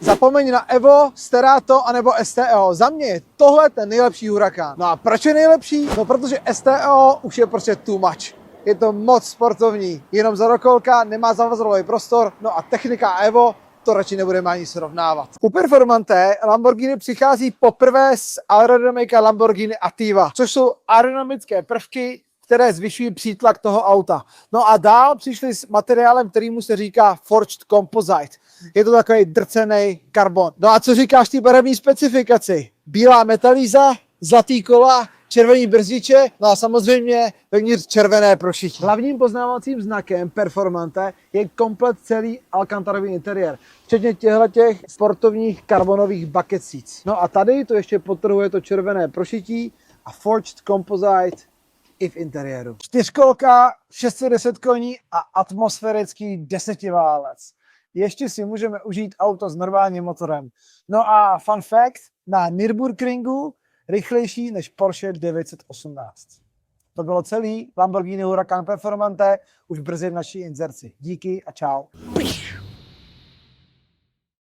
Zapomeň na Evo, Sterato anebo STO. Za mě je tohle ten nejlepší Huracán. No a proč je nejlepší? No protože STO už je prostě too much. Je to moc sportovní, jenom zadokolka, nemá zavazorový prostor, no a technika Evo to radši nebudeme ani srovnávat. U Performante Lamborghini přichází poprvé s aerodynamika Lamborghini Attiva, což jsou aerodynamické prvky, které zvyšují přítlak toho auta. No a dál přišli s materiálem, kterýmu se říká Forged Composite. Je to takový drcený karbon. No a co říkáš ty barevné specifikaci? Bílá metalíza, zlatý kola, červený brzdiče, no a samozřejmě vevnitř červené prošití. Hlavním poznávacím znakem Performante je komplet celý alcantarový interiér, včetně těchto sportovních karbonových bucket seats. No a tady to ještě podtrhuje to červené prošití a Forged Composite i v interiéru. Čtyřkolka, 610 koní a atmosférický desetiválec. Ještě si můžeme užít auto s normálním motorem. No a fun fact, na Nürburgringu rychlejší než Porsche 918. To bylo celý Lamborghini Huracan Performante, už brzy v naší inzerci. Díky a čau.